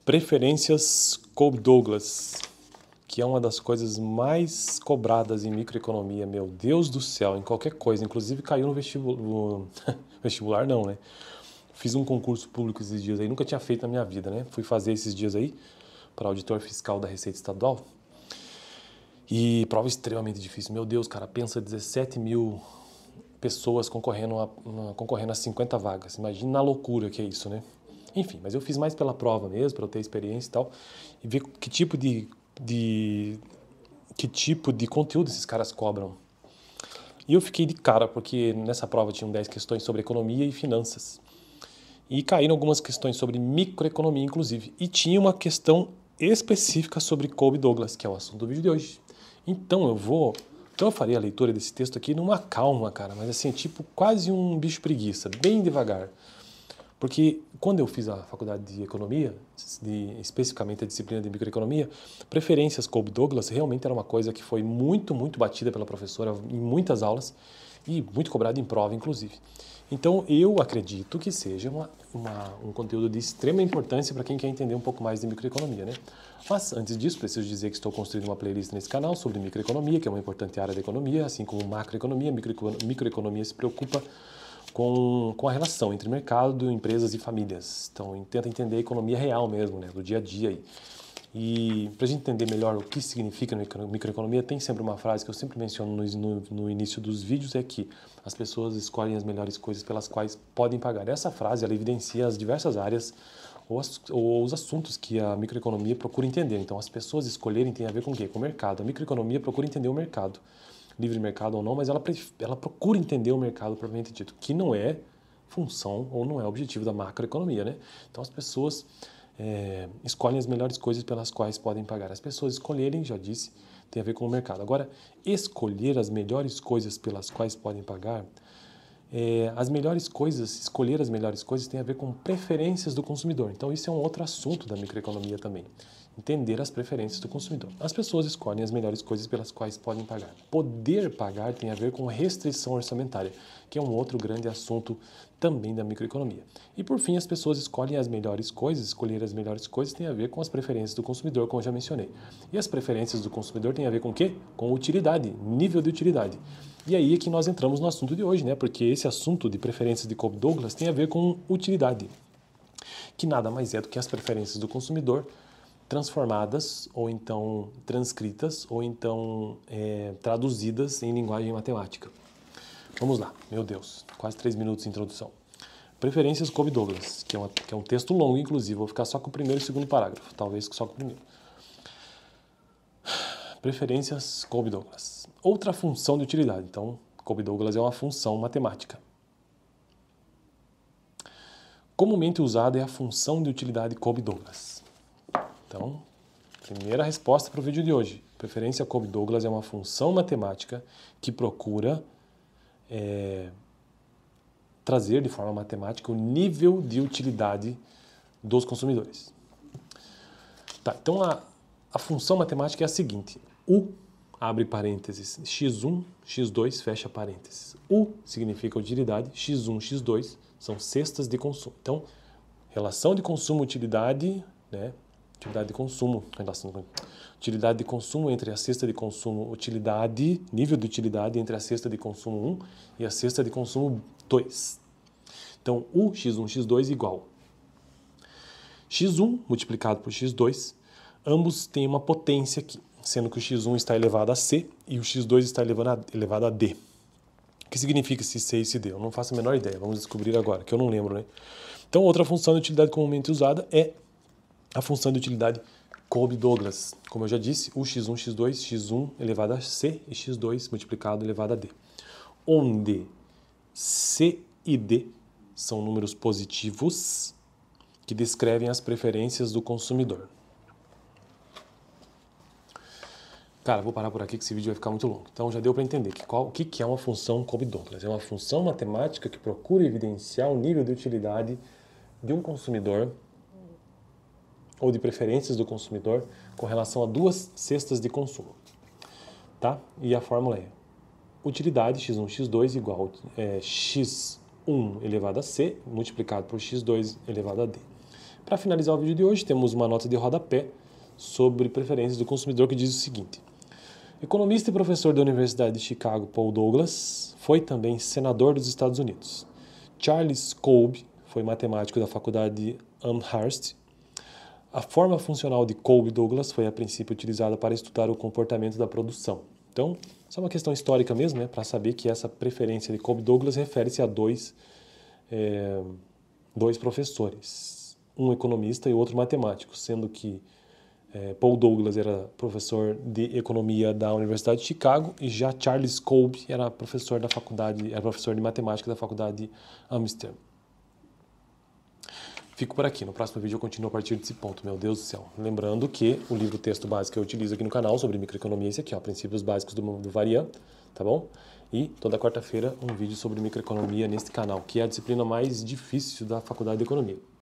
Preferências Kolbe-Douglas, que é uma das coisas mais cobradas em microeconomia, meu Deus do céu, em qualquer coisa, inclusive caiu no vestibular, vestibular não, né? Fiz um concurso público esses dias aí, nunca tinha feito na minha vida, né? Fui fazer esses dias aí para auditor fiscal da Receita Estadual e prova extremamente difícil, meu Deus, cara, pensa 17 mil pessoas concorrendo a 50 vagas, imagina a loucura que é isso, né? Enfim, mas eu fiz mais pela prova mesmo, para eu ter experiência e tal, e ver que tipo de conteúdo esses caras cobram. E eu fiquei de cara, porque nessa prova tinham 10 questões sobre economia e finanças. E caíram algumas questões sobre microeconomia, inclusive. E tinha uma questão específica sobre Kolbe-Douglas, que é o assunto do vídeo de hoje. Então eu farei a leitura desse texto aqui numa calma, cara, mas assim, tipo quase um bicho preguiça, bem devagar. Porque quando eu fiz a faculdade de economia, especificamente a disciplina de microeconomia, preferências Kolbe-Douglas realmente era uma coisa que foi muito batida pela professora em muitas aulas e muito cobrada em prova, inclusive. Então eu acredito que seja um conteúdo de extrema importância para quem quer entender um pouco mais de microeconomia, né? Mas antes disso, preciso dizer que estou construindo uma playlist nesse canal sobre microeconomia, que é uma importante área da economia, assim como macroeconomia. Microeconomia se preocupa com a relação entre mercado, empresas e famílias. Então, tenta entender a economia real mesmo, né, do dia a dia. E para a gente entender melhor o que significa microeconomia, tem sempre uma frase que eu sempre menciono no início dos vídeos, é que as pessoas escolhem as melhores coisas pelas quais podem pagar. Essa frase, ela evidencia as diversas áreas ou os assuntos que a microeconomia procura entender. Então, as pessoas escolherem tem a ver com o quê? Com o mercado. A microeconomia procura entender o mercado. Livre mercado ou não, mas ela procura entender o mercado propriamente dito, que não é função ou não é objetivo da macroeconomia, né? Então as pessoas escolhem as melhores coisas pelas quais podem pagar. As pessoas escolherem, já disse, tem a ver com o mercado. Agora, escolher as melhores coisas pelas quais podem pagar, escolher as melhores coisas tem a ver com preferências do consumidor. Então isso é um outro assunto da microeconomia também. Entender as preferências do consumidor. As pessoas escolhem as melhores coisas pelas quais podem pagar. Poder pagar tem a ver com restrição orçamentária, que é um outro grande assunto também da microeconomia. E por fim, as pessoas escolhem as melhores coisas. Escolher as melhores coisas tem a ver com as preferências do consumidor, como eu já mencionei. E as preferências do consumidor tem a ver com o quê? Com utilidade, nível de utilidade. E aí é que nós entramos no assunto de hoje, né? Porque esse assunto de preferências de Kolbe-Douglas tem a ver com utilidade, que nada mais é do que as preferências do consumidor transformadas, ou então transcritas, ou então traduzidas em linguagem matemática. Vamos lá, meu Deus, quase 3 minutos de introdução. Preferências Kolbe-Douglas, que é um texto longo, inclusive, vou ficar só com o primeiro e o segundo parágrafo, talvez só com o primeiro. Preferências Kolbe-Douglas. Outra função de utilidade, então, Kolbe-Douglas é uma função matemática. Comumente usada é a função de utilidade Kolbe-Douglas. Então, primeira resposta para o vídeo de hoje. Preferência Kolbe-Douglas é uma função matemática que procura trazer de forma matemática o nível de utilidade dos consumidores. Tá, então a função matemática é a seguinte: U, abre parênteses, x1, x2, fecha parênteses. U significa utilidade, x1, x2 são cestas de consumo. Então, relação de consumo-utilidade, né? Utilidade de consumo, utilidade de consumo entre a cesta de consumo utilidade, nível de utilidade entre a cesta de consumo 1 e a cesta de consumo 2. Então, U, x1, x2 igual x1 multiplicado por x2, ambos têm uma potência aqui, sendo que o x1 está elevado a c e o x2 está elevado a d. O que significa esse c e esse d? Eu não faço a menor ideia, vamos descobrir agora, que eu não lembro, né? Então, outra função de utilidade comumente usada é a função de utilidade Kolbe-Douglas. Como eu já disse, o x1, x2, x1 elevado a c e x2 multiplicado elevado a d. Onde c e d são números positivos que descrevem as preferências do consumidor. Cara, vou parar por aqui que esse vídeo vai ficar muito longo. Então já deu para entender o que é uma função Kolbe-Douglas. É uma função matemática que procura evidenciar o nível de utilidade de um consumidor ou de preferências do consumidor com relação a duas cestas de consumo. Tá? E a fórmula é utilidade x1, x2 igual x1 elevado a c multiplicado por x2 elevado a d. Para finalizar o vídeo de hoje, temos uma nota de rodapé sobre preferências do consumidor que diz o seguinte: economista e professor da Universidade de Chicago, Paul Douglas, foi também senador dos Estados Unidos. Charles Kolbe foi matemático da Faculdade Amherst. A forma funcional de Kolbe-Douglas foi a princípio utilizada para estudar o comportamento da produção. Então, isso é uma questão histórica mesmo, né, para saber que essa preferência de Kolbe-Douglas refere-se a dois professores, um economista e outro matemático, sendo que Paul Douglas era professor de economia da Universidade de Chicago e já Charles Kolbe era professor de matemática da Faculdade Amherst. Fico por aqui. No próximo vídeo eu continuo a partir desse ponto. Meu Deus do céu. Lembrando que o livro texto básico que eu utilizo aqui no canal sobre microeconomia é esse aqui, ó, Princípios Básicos do Varian, tá bom? E toda quarta-feira um vídeo sobre microeconomia neste canal, que é a disciplina mais difícil da Faculdade de Economia.